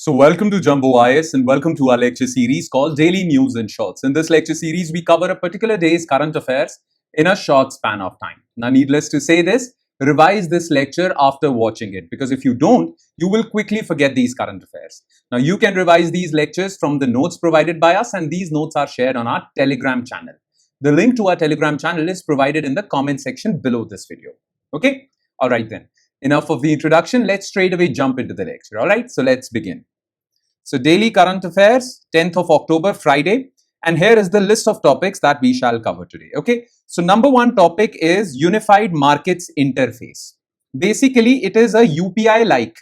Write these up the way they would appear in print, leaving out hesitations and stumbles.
So welcome to Jumbo IS and welcome to our lecture series called Daily News in Shorts. In this lecture series, we cover a particular day's current affairs in a short span of time. Now, needless to say this, revise this lecture after watching it, because if you don't, you will quickly forget these current affairs. Now, you can revise these lectures from the notes provided by us, and these notes are shared on our Telegram channel. The link to our Telegram channel is provided in the comment section below this video. Okay? All right then. Enough of the introduction. Let's straight away jump into the lecture. All right, so let's begin. So daily current affairs, 10th of October, Friday. And here is the list of topics that we shall cover today. Okay, so number one topic is Unified Markets Interface. Basically, it is a UPI-like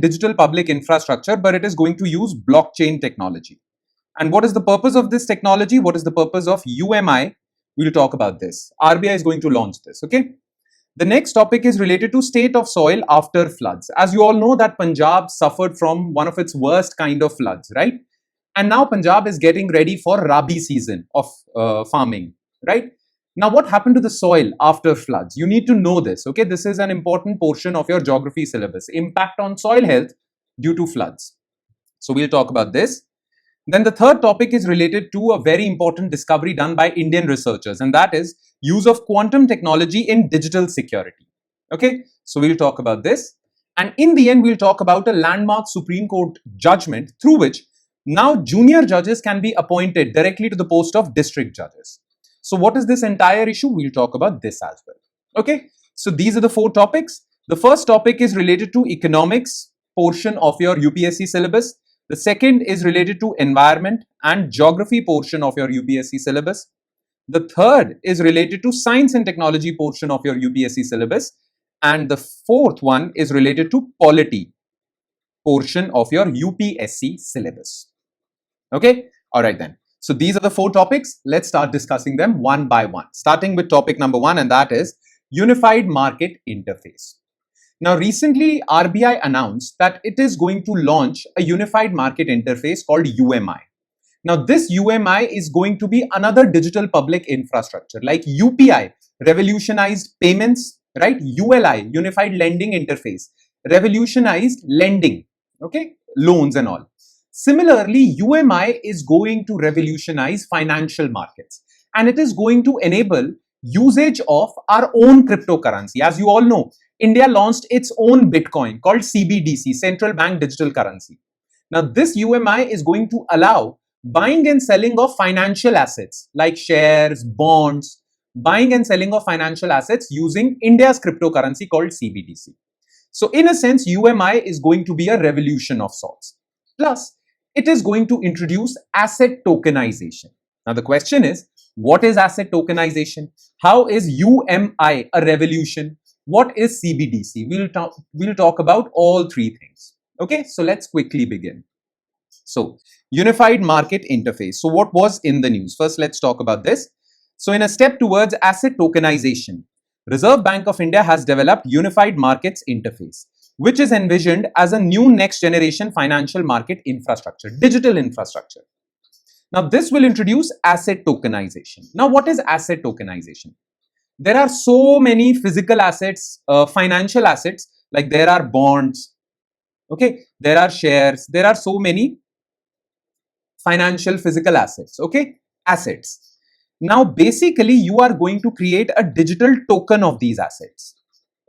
digital public infrastructure, but it is going to use blockchain technology. And what is the purpose of this technology? What is the purpose of UMI? We'll talk about this. RBI is going to launch this. Okay. The next topic is related to state of soil after floods. As you all know that Punjab suffered from one of its worst kind of floods, right? And now Punjab is getting ready for Rabi season of farming, right? Now what happened to the soil after floods? You need to know this, okay? This is an important portion of your geography syllabus. Impact on soil health due to floods. So we'll talk about this. Then the third topic is related to a very important discovery done by Indian researchers, and that is use of quantum technology in digital security. Okay, so we'll talk about this. And in the end, we'll talk about a landmark Supreme Court judgment through which now junior judges can be appointed directly to the post of district judges. So what is this entire issue? We'll talk about this as well. Okay, so these are the four topics. The first topic is related to economics portion of your UPSC syllabus. The second is related to environment and geography portion of your UPSC syllabus. The third is related to science and technology portion of your UPSC syllabus. And the fourth one is related to polity portion of your UPSC syllabus. Okay, all right then. So these are the four topics. Let's start discussing them one by one, starting with topic number one, and that is Unified Market Interface. Now, recently, RBI announced that it is going to launch a unified market interface called UMI. Now, this UMI is going to be another digital public infrastructure like UPI, revolutionized payments, right? ULI, Unified Lending Interface, revolutionized lending, okay, loans and all. Similarly, UMI is going to revolutionize financial markets, and it is going to enable usage of our own cryptocurrency. As you all know, India launched its own Bitcoin called CBDC, Central Bank Digital Currency. Now, this UMI is going to allow buying and selling of financial assets like shares, bonds, buying and selling of financial assets using India's cryptocurrency called CBDC. So, in a sense, UMI is going to be a revolution of sorts. Plus, it is going to introduce asset tokenization. Now, the question is, what is asset tokenization? How is UMI a revolution? What is CBDC? We'll talk about all three things. Okay, so let's quickly begin. So, Unified Market Interface. So, what was in the news? First, let's talk about this. So, in a step towards asset tokenization, Reserve Bank of India has developed Unified Markets Interface, which is envisioned as a new next generation financial market infrastructure, digital infrastructure. Now, this will introduce asset tokenization. Now, what is asset tokenization? There are so many physical assets, financial assets, like there are bonds, okay, there are shares, there are so many financial physical assets, okay, assets. Now, basically, you are going to create a digital token of these assets,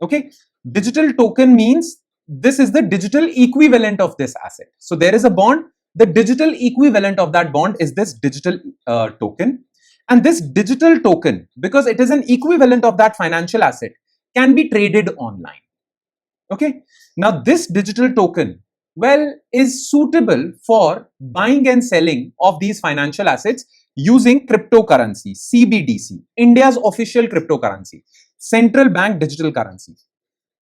okay. Digital token means this is the digital equivalent of this asset. So, there is a bond, the digital equivalent of that bond is this digital token. And this digital token, because it is an equivalent of that financial asset, can be traded online. Okay. Now, this digital token, well, is suitable for buying and selling of these financial assets using cryptocurrency, CBDC, India's official cryptocurrency, central bank digital currency.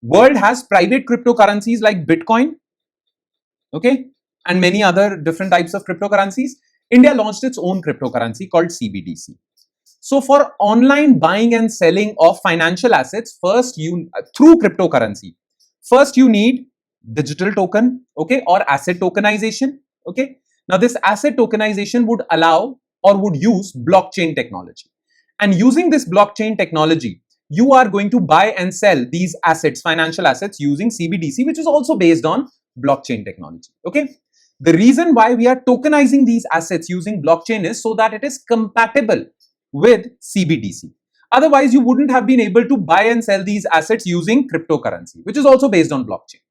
World has private cryptocurrencies like Bitcoin, okay, and many other different types of cryptocurrencies. India launched its own cryptocurrency called CBDC. So for online buying and selling of financial assets, first through cryptocurrency, first you need digital token, okay, or asset tokenization, okay. Now this asset tokenization would allow or would use blockchain technology. And using this blockchain technology, you are going to buy and sell these assets, financial assets using CBDC, which is also based on blockchain technology. Okay. The reason why we are tokenizing these assets using blockchain is so that it is compatible with CBDC. Otherwise, you wouldn't have been able to buy and sell these assets using cryptocurrency, which is also based on blockchain.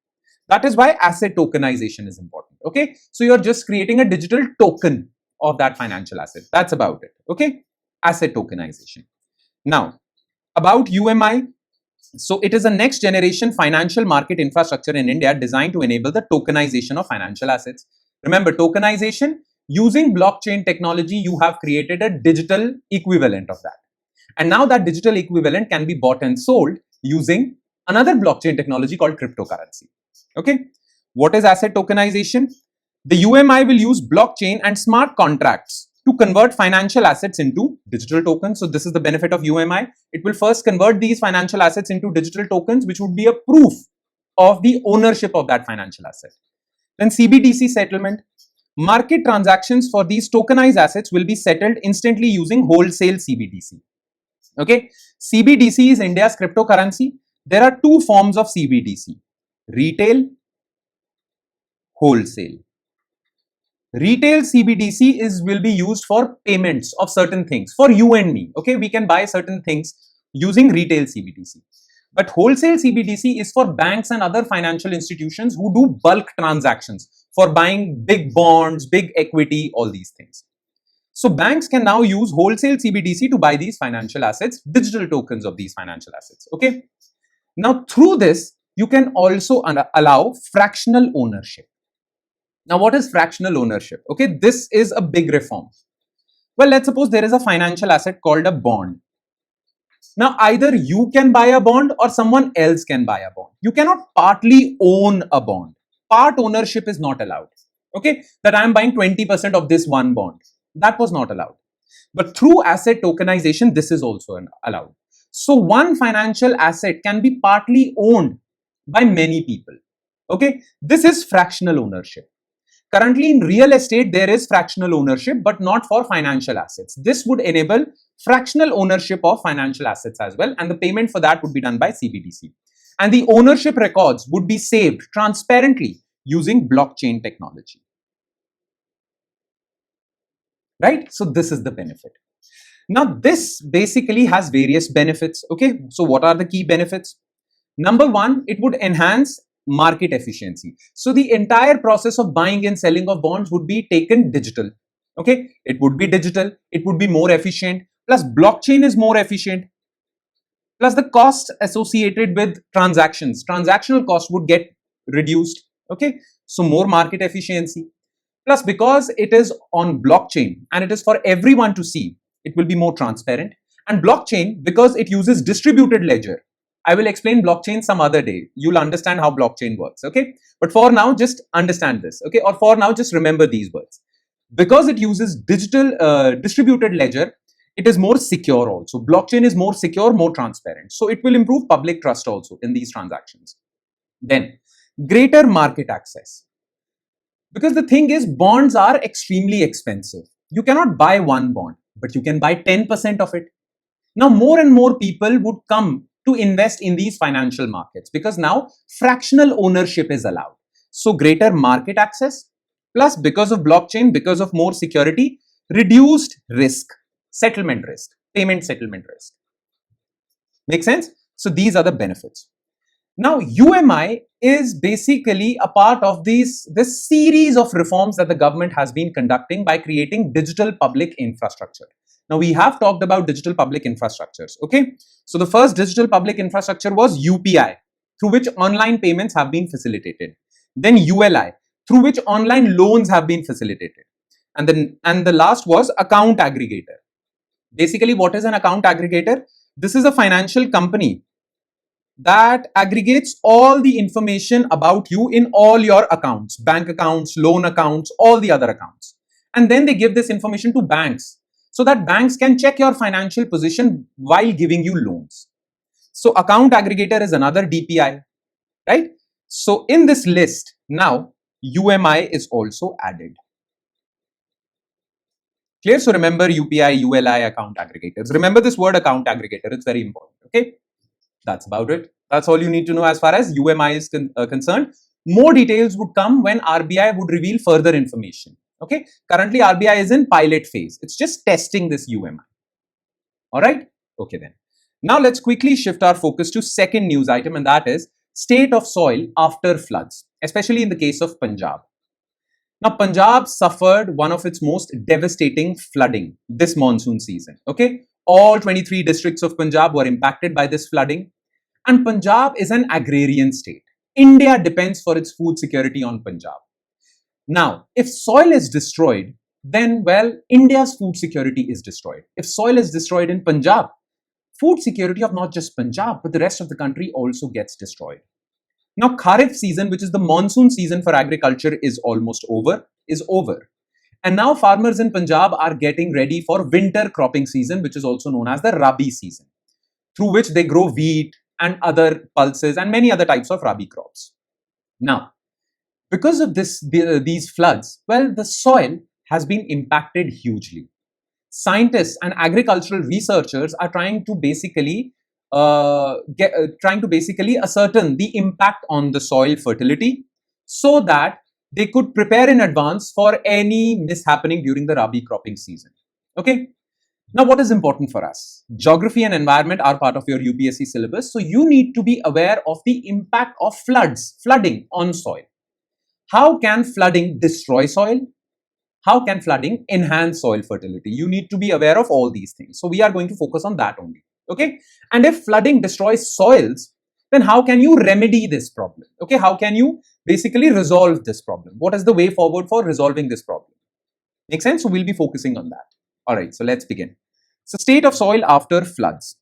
That is why asset tokenization is important. Okay. So you're just creating a digital token of that financial asset. That's about it. Okay. Asset tokenization. Now, about UMI. So it is a next generation financial market infrastructure in India designed to enable the tokenization of financial assets. Remember, tokenization, using blockchain technology, you have created a digital equivalent of that. And now that digital equivalent can be bought and sold using another blockchain technology called cryptocurrency. Okay. What is asset tokenization? The UMI will use blockchain and smart contracts to convert financial assets into digital tokens. So this is the benefit of UMI. It will first convert these financial assets into digital tokens, which would be a proof of the ownership of that financial asset. Then CBDC settlement. Market transactions for these tokenized assets will be settled instantly using wholesale CBDC. Okay. CBDC is India's cryptocurrency. There are two forms of CBDC: retail, wholesale. Retail CBDC will be used for payments of certain things for you and me. Okay, we can buy certain things using retail CBDC. But wholesale CBDC is for banks and other financial institutions who do bulk transactions for buying big bonds, big equity, all these things. So banks can now use wholesale CBDC to buy these financial assets, digital tokens of these financial assets. Okay. Now through this, you can also allow fractional ownership. Now, what is fractional ownership? Okay, this is a big reform. Well, let's suppose there is a financial asset called a bond. Now, either you can buy a bond or someone else can buy a bond. You cannot partly own a bond. Part ownership is not allowed. Okay, that I am buying 20% of this one bond. That was not allowed. But through asset tokenization, this is also allowed. So one financial asset can be partly owned by many people. Okay, this is fractional ownership. Currently in real estate, there is fractional ownership, but not for financial assets. This would enable fractional ownership of financial assets as well. And the payment for that would be done by CBDC. And the ownership records would be saved transparently using blockchain technology. Right? So this is the benefit. Now, this basically has various benefits. Okay. So what are the key benefits? Number one, it would enhance market efficiency. So the entire process of buying and selling of bonds would be taken digital. Okay. It would be digital. It would be more efficient. Plus blockchain is more efficient. Plus the cost associated with transactional cost would get reduced. Okay. So more market efficiency. Plus because it is on blockchain and it is for everyone to see, it will be more transparent. And blockchain, because it uses distributed ledger, I will explain blockchain some other day. You'll understand how blockchain works. Okay. But for now, just understand this. Okay. Or for now, just remember these words. Because it uses distributed ledger, it is more secure also. Blockchain is more secure, more transparent. So it will improve public trust also in these transactions. Then greater market access. Because the thing is, bonds are extremely expensive. You cannot buy one bond, but you can buy 10% of it. Now, more and more people would come to invest in these financial markets because now fractional ownership is allowed. So greater market access, plus because of blockchain, because of more security, reduced risk, settlement risk, payment settlement risk. Make sense? So these are the benefits. Now, UMI is basically a part of this series of reforms that the government has been conducting by creating digital public infrastructure. Now, we have talked about digital public infrastructures. Okay. So the first digital public infrastructure was UPI, through which online payments have been facilitated. Then ULI, through which online loans have been facilitated. And the last was account aggregator. Basically, what is an account aggregator? This is a financial company that aggregates all the information about you in all your accounts, bank accounts, loan accounts, all the other accounts. And then they give this information to banks so that banks can check your financial position while giving you loans. So account aggregator is another DPI, right? So in this list, now UMI is also added. Clear? So remember UPI, ULI, account aggregators. Remember this word account aggregator. It's very important. Okay. That's about it. That's all you need to know as far as UMI is concerned. More details would come when RBI would reveal further information. Okay, currently RBI is in pilot phase. It's just testing this UMI. All right. Okay then. Now let's quickly shift our focus to second news item, and that is state of soil after floods, especially in the case of Punjab. Now, Punjab suffered one of its most devastating flooding this monsoon season. Okay, all 23 districts of Punjab were impacted by this flooding, and Punjab is an agrarian state. India depends for its food security on Punjab. Now, if soil is destroyed, then, well, India's food security is destroyed. If soil is destroyed in Punjab, food security of not just Punjab, but the rest of the country also gets destroyed. Now, Kharif season, which is the monsoon season for agriculture, is almost over, And now farmers in Punjab are getting ready for winter cropping season, which is also known as the Rabi season, through which they grow wheat and other pulses and many other types of Rabi crops. Now, because of these floods, well, the soil has been impacted hugely. Scientists and agricultural researchers are trying to basically ascertain the impact on the soil fertility so that they could prepare in advance for any mishappening during the Rabi cropping season. Okay. Now, what is important for us? Geography and environment are part of your UPSC syllabus, so you need to be aware of the impact of flooding on soil. How can flooding destroy soil? How can flooding enhance soil fertility? You need to be aware of all these things. So we are going to focus on that only. Okay. And if flooding destroys soils, then how can you remedy this problem? Okay. How can you basically resolve this problem? What is the way forward for resolving this problem? Make sense? So we'll be focusing on that. All right. So let's begin. So state of soil after floods.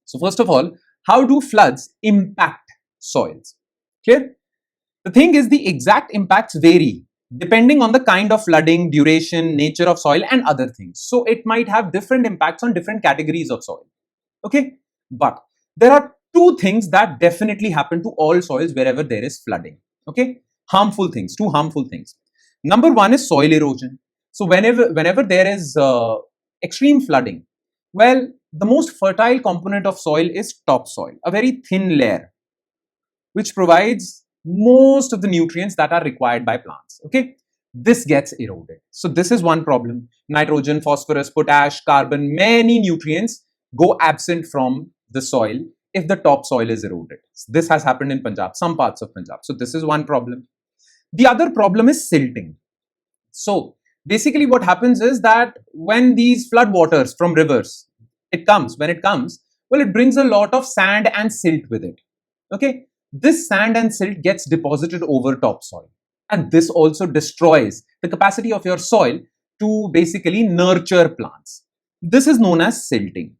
So first of all, how do floods impact soils? Clear? The thing is, the exact impacts vary depending on the kind of flooding, duration, nature of soil and other things. So it might have different impacts on different categories of soil. Okay. But there are two things that definitely happen to all soils wherever there is flooding. Okay. Harmful things, two harmful things. Number one is soil erosion. So whenever there is extreme flooding, well, the most fertile component of soil is topsoil, a very thin layer, which provides most of the nutrients that are required by plants. Okay, this gets eroded. So this is one problem. Nitrogen, phosphorus, potash, carbon, many nutrients go absent from the soil if the topsoil is eroded. This has happened in Punjab, some parts of Punjab. So this is one problem. The other problem is silting. So basically what happens is that when these flood waters from rivers, when it comes, well, it brings a lot of sand and silt with it. Okay. This sand and silt gets deposited over topsoil, and this also destroys the capacity of your soil to basically nurture plants. This is known as silting.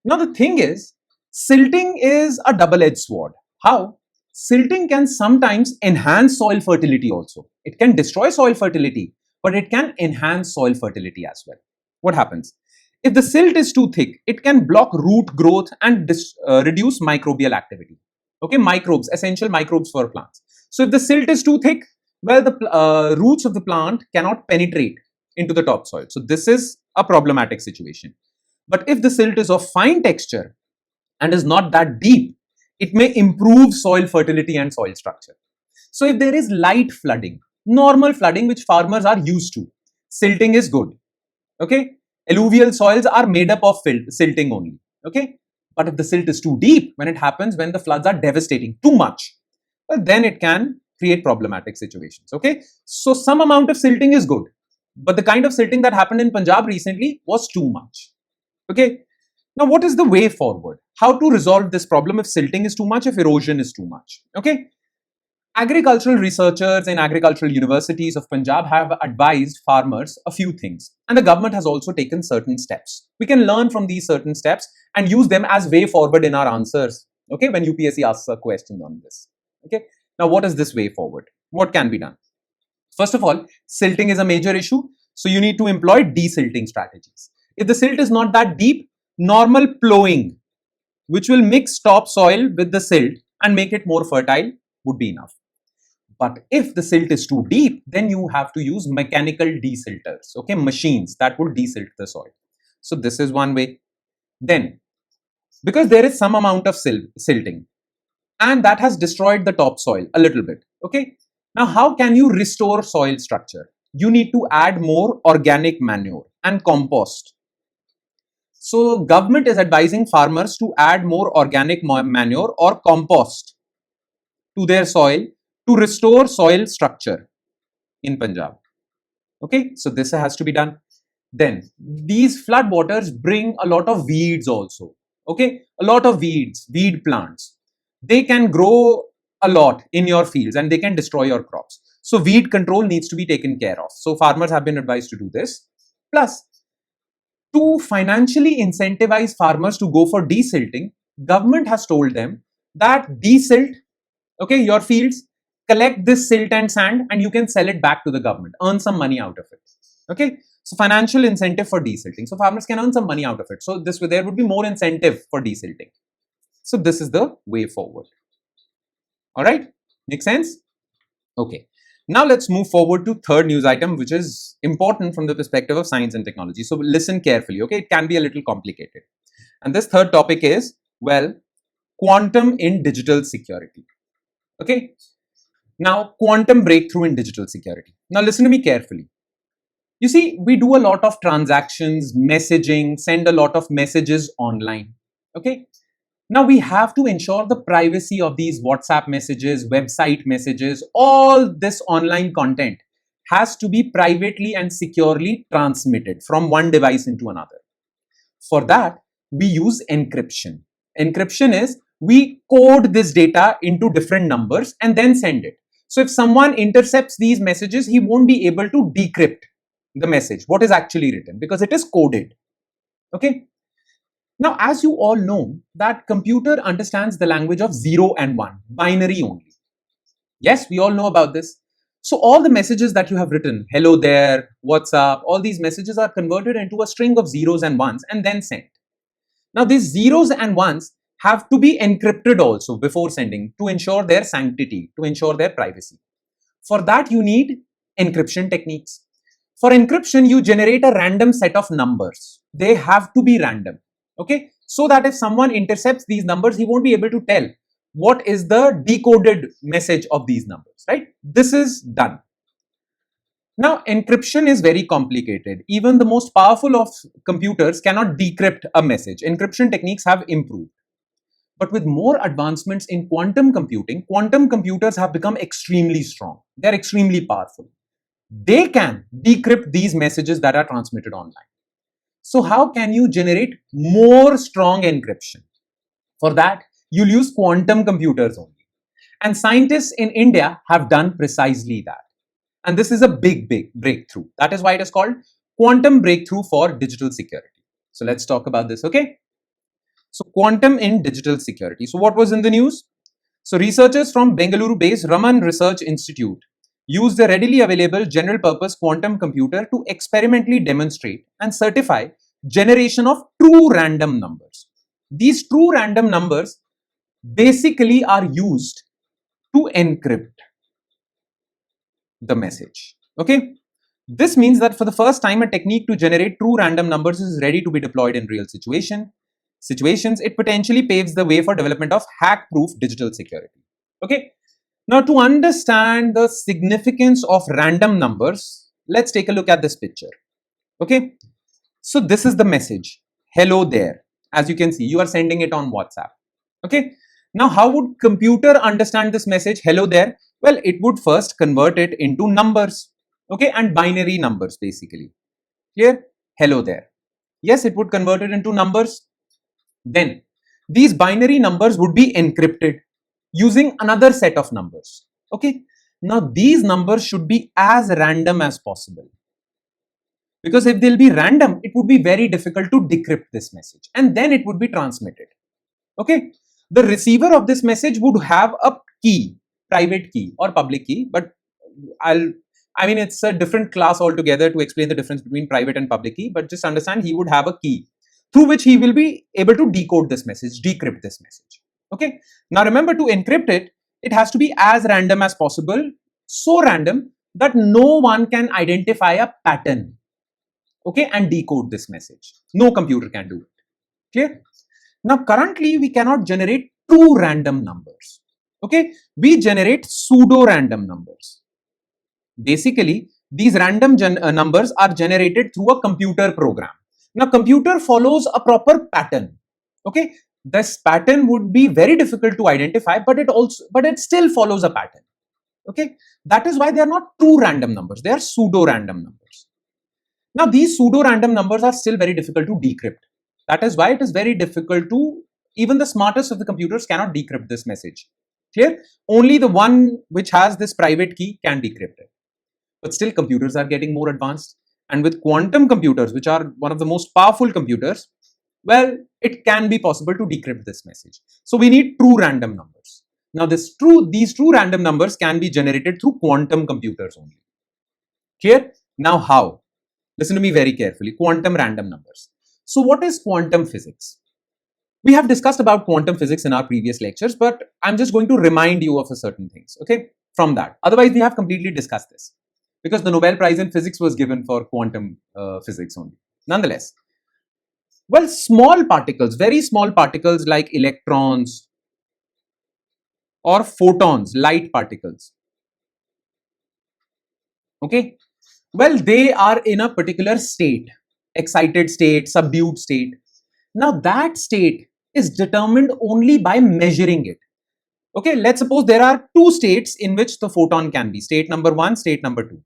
Now the thing is, silting is a double-edged sword. How? Silting can sometimes enhance soil fertility also. It can destroy soil fertility, but it can enhance soil fertility as well. What happens? If the silt is too thick, it can block root growth and reduce microbial activity. Okay, microbes, essential microbes for plants. So if the silt is too thick, well, the roots of the plant cannot penetrate into the topsoil. So this is a problematic situation. But if the silt is of fine texture and is not that deep, it may improve soil fertility and soil structure. So if there is light flooding, normal flooding which farmers are used to, silting is good. Okay, alluvial soils are made up of silting only. Okay. But if the silt is too deep, when the floods are devastating too much, well, then it can create problematic situations. Okay. So some amount of silting is good, but the kind of silting that happened in Punjab recently was too much. Okay. Now, what is the way forward? How to resolve this problem if silting is too much, if erosion is too much? Okay. Agricultural researchers in agricultural universities of Punjab have advised farmers a few things, and the government has also taken certain steps. We can learn from these certain steps and use them as way forward in our answers. Okay, when UPSC asks a question on this. Okay, now what is this way forward? What can be done? First of all, silting is a major issue, so you need to employ desilting strategies. If the silt is not that deep, normal plowing, which will mix topsoil with the silt and make it more fertile, would be enough. But if the silt is too deep, then you have to use mechanical desilters, okay, machines that would desilt the soil. So this is one way. Then, because there is some amount of silting, and that has destroyed the topsoil a little bit. Okay. Now, how can you restore soil structure? You need to add more organic manure and compost. So, government is advising farmers to add more organic manure or compost to their soil to restore soil structure in Punjab. Okay, so this has to be done. Then these flood waters bring a lot of weeds also. Okay, a lot of weeds, weed plants. They can grow a lot in your fields and they can destroy your crops. So weed control needs to be taken care of. So farmers have been advised to do this. Plus, to financially incentivize farmers to go for desilting, government has told them that desilt, okay, your fields, collect this silt and sand and you can sell it back to the government, earn some money out of it. Okay, so financial incentive for desilting. So farmers can earn some money out of it. So this way there would be more incentive for desilting. So this is the way forward. All right, make sense? Okay. Now let's move forward to third news item, which is important from the perspective of science and technology. So listen carefully, okay? It can be a little complicated. And this third topic is, well, quantum in digital security. Okay? Now, quantum breakthrough in digital security. Now listen to me carefully. You see, we do a lot of transactions, messaging, send a lot of messages online. Okay? Now we have to ensure the privacy of these WhatsApp messages, website messages, all this online content has to be privately and securely transmitted from one device into another. For that, we use encryption. Encryption is we code this data into different numbers and then send it. So if someone intercepts these messages, he won't be able to decrypt the message, what is actually written, because it is coded. Okay. Now, as you all know, that computer understands the language of 0 and 1, binary only. Yes, we all know about this. So all the messages that you have written, hello there, what's up, all these messages are converted into a string of zeros and ones and then sent. Now, these zeros and ones have to be encrypted also before sending to ensure their sanctity, to ensure their privacy. For that, you need encryption techniques. For encryption, you generate a random set of numbers. They have to be random. Okay, so that if someone intercepts these numbers, he won't be able to tell what is the decoded message of these numbers, right? This is done. Now, encryption is very complicated. Even the most powerful of computers cannot decrypt a message. Encryption techniques have improved. But with more advancements in quantum computing, quantum computers have become extremely strong. They're extremely powerful. They can decrypt these messages that are transmitted online. So how can you generate more strong encryption? For that, you'll use quantum computers only. And scientists in India have done precisely that. And this is a big breakthrough. That is why it is called quantum breakthrough for digital security. So let's talk about this, okay? So quantum in digital security. So what was in the news? So researchers from Bengaluru-based Raman Research Institute used a readily available general purpose quantum computer to experimentally demonstrate and certify generation of true random numbers. These true random numbers basically are used to encrypt the message. Okay. This means that for the first time, a technique to generate true random numbers is ready to be deployed in real situations. It potentially paves the way for development of hack-proof digital security. Okay. Now, to understand the significance of random numbers, let's take a look at this picture. Okay. So this is the message. Hello there. As you can see, you are sending it on WhatsApp. Okay. Now, how would computer understand this message? Hello there. Well, it would first convert it into numbers. Okay. And binary numbers basically. Clear? Hello there. Yes, it would convert it into numbers. Then these binary numbers would be encrypted using another set of numbers. Okay. Now these numbers should be as random as possible. Because if they'll be random, it would be very difficult to decrypt this message and then it would be transmitted. Okay. The receiver of this message would have a key, private key or public key, but it's a different class altogether to explain the difference between private and public key, but just understand he would have a key through which he will be able to decode this message, decrypt this message. Okay. Now remember, to encrypt it, it has to be as random as possible, so random that no one can identify a pattern. Okay, and decode this message. No computer can do it. Clear? Now currently we cannot generate true random numbers. Okay, we generate pseudo-random numbers. Basically, these random numbers are generated through a computer program. Now, computer follows a proper pattern. Okay, this pattern would be very difficult to identify, but it still follows a pattern. Okay, that is why they are not true random numbers, they are pseudo-random numbers. Now, these pseudo-random numbers are still very difficult to decrypt. That is why it is very difficult to, even the smartest of the computers cannot decrypt this message. Clear? Only the one which has this private key can decrypt it. But still, computers are getting more advanced. And with quantum computers, which are one of the most powerful computers, well, it can be possible to decrypt this message. So we need true random numbers. Now, these true random numbers can be generated through quantum computers only. Clear? Now, how? Listen to me very carefully. Quantum random numbers. So what is quantum physics? We have discussed about quantum physics in our previous lectures, but I'm just going to remind you of certain things, okay, from that. Otherwise, we have completely discussed this because the Nobel Prize in Physics was given for quantum physics only. Nonetheless, well, small particles, very small particles like electrons or photons, light particles, okay, well, they are in a particular state, excited state, subdued state. Now, that state is determined only by measuring it. Okay, let's suppose there are two states in which the photon can be, state number 1, state number 2.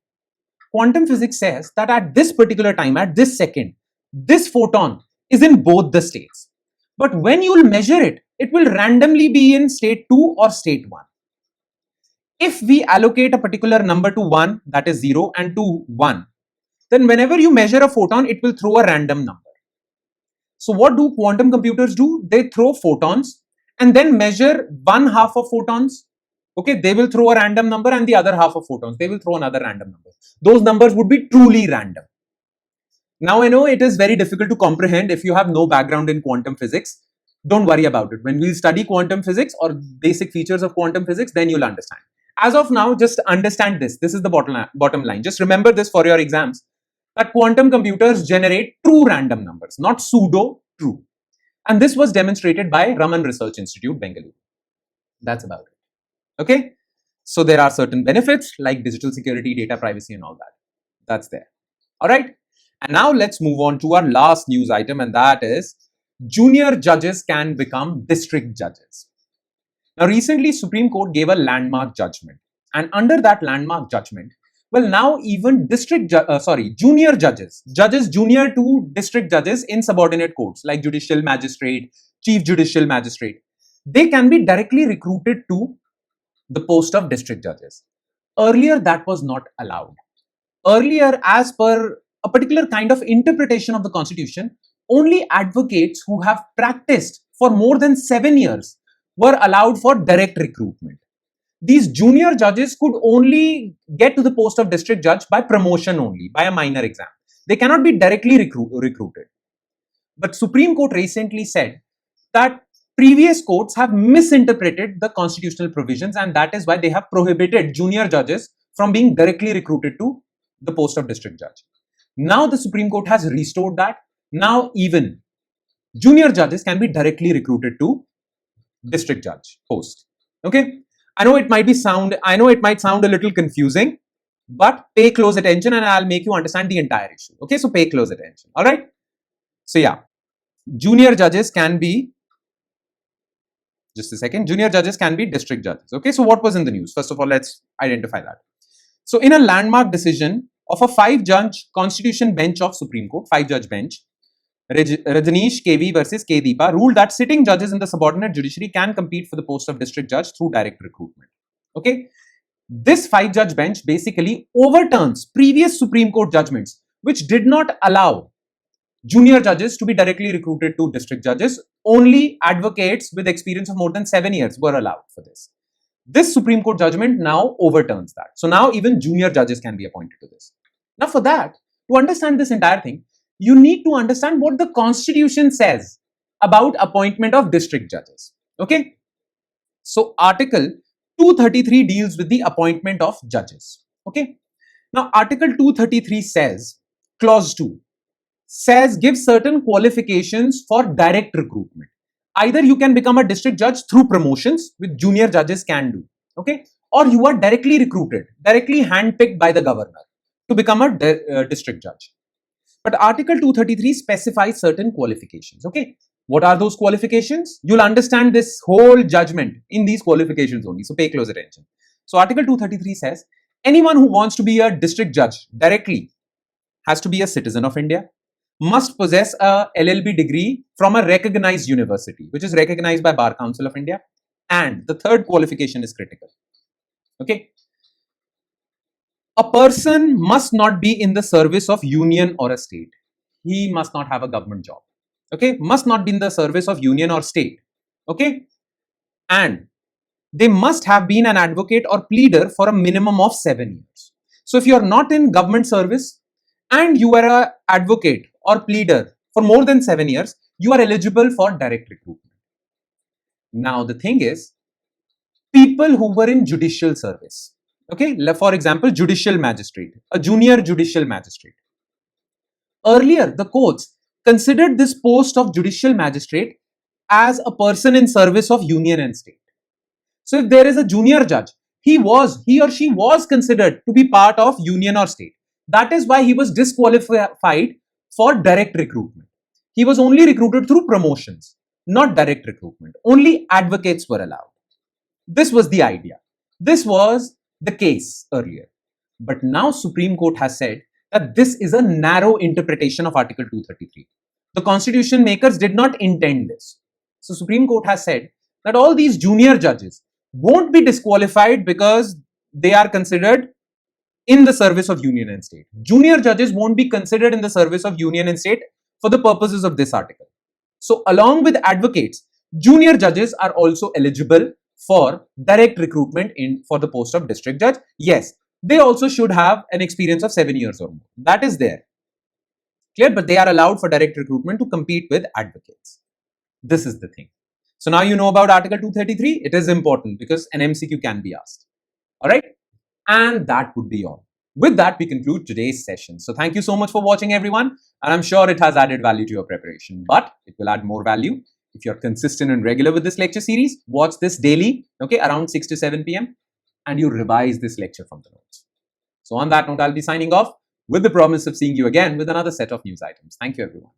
Quantum physics says that at this particular time, at this second, this photon is in both the states. But when you will measure it, it will randomly be in state 2 or state 1. If we allocate a particular number to 1, that is 0, and to 1, then whenever you measure a photon, it will throw a random number. So what do quantum computers do? They throw photons and then measure one half of photons. Okay, they will throw a random number, and the other half of photons, they will throw another random number. Those numbers would be truly random. Now, I know it is very difficult to comprehend if you have no background in quantum physics. Don't worry about it. When we study quantum physics or basic features of quantum physics, then you'll understand. As of now, just understand this. This is the bottom line. Just remember this for your exams, that quantum computers generate true random numbers, not pseudo true. And this was demonstrated by Raman Research Institute, Bengaluru. That's about it. Okay, so there are certain benefits like digital security, data privacy, and all that. That's there. All right, and now let's move on to our last news item, and that is junior judges can become district judges. Now, recently, Supreme Court gave a landmark judgment, and under that landmark judgment, well, now even junior judges junior to district judges in subordinate courts like judicial magistrate, chief judicial magistrate, they can be directly recruited to the post of district judges. Earlier, that was not allowed. Earlier, as per a particular kind of interpretation of the Constitution, only advocates who have practiced for more than 7 years were allowed for direct recruitment. These junior judges could only get to the post of district judge by promotion only, by a minor exam. They cannot be directly recruited. But Supreme Court recently said that previous courts have misinterpreted the constitutional provisions, and that is why they have prohibited junior judges from being directly recruited to the post of district judge. Now the Supreme Court has restored that. Now even junior judges can be directly recruited to district judge post. Okay, I know it might sound a little confusing, but pay close attention and I'll make you understand the entire issue. Okay, so pay close attention. All right, so yeah, junior judges can be, just a second, junior judges can be district judges. Okay, so what was in the news? First of all, let's identify that. So in a landmark decision of a 5-judge constitution bench of Supreme Court, 5-judge bench, Rajneesh KV versus K Deepa ruled that sitting judges in the subordinate judiciary can compete for the post of district judge through direct recruitment. Okay, this 5-judge bench basically overturns previous Supreme Court judgments which did not allow junior judges to be directly recruited to district judges. Only advocates with experience of more than 7 years were allowed for this. This Supreme Court judgment now overturns that. So now even junior judges can be appointed to this. Now for that, to understand this entire thing, you need to understand what the Constitution says about appointment of district judges. Okay, so Article 233 deals with the appointment of judges. Okay, now Article 233 says, Clause 2 says, give certain qualifications for direct recruitment. Either you can become a district judge through promotions, which junior judges can do, okay, or you are directly recruited, directly handpicked by the governor to become a district judge. But Article 233 specifies certain qualifications, okay. What are those qualifications? You'll understand this whole judgment in these qualifications only, so pay close attention. So Article 233 says, anyone who wants to be a district judge directly has to be a citizen of India, must possess a LLB degree from a recognized university, which is recognized by Bar Council of India. And the third qualification is critical. Okay. A person must not be in the service of union or a state. He must not have a government job. Okay. Must not be in the service of union or state. Okay. And they must have been an advocate or pleader for a minimum of 7 years. So if you are not in government service and you are an advocate or pleader for more than 7 years, you are eligible for direct recruitment. Now the thing is, people who were in judicial service, okay, for example, judicial magistrate, a junior judicial magistrate. Earlier, the courts considered this post of judicial magistrate as a person in service of union and state. So if there is a junior judge, he or she was considered to be part of union or state. That is why he was disqualified for direct recruitment. He was only recruited through promotions, not direct recruitment. Only advocates were allowed. This was the idea. This was the case earlier. But now Supreme Court has said that this is a narrow interpretation of Article 233. The constitution makers did not intend this. So Supreme Court has said that all these junior judges won't be disqualified because they are considered in the service of union and state. Junior judges won't be considered in the service of union and state for the purposes of this article. So along with advocates, junior judges are also eligible for direct recruitment for the post of district judge. Yes, they also should have an experience of 7 years or more. That is there. Clear? But they are allowed for direct recruitment to compete with advocates. This is the thing. So now you know about Article 233. It is important because an MCQ can be asked. All right. And that would be all. With that, we conclude today's session. So thank you so much for watching, everyone. And I'm sure it has added value to your preparation, but it will add more value if you're consistent and regular with this lecture series. Watch this daily, okay, around 6 to 7 p.m. and you revise this lecture from the notes. So on that note, I'll be signing off with the promise of seeing you again with another set of news items. Thank you, everyone.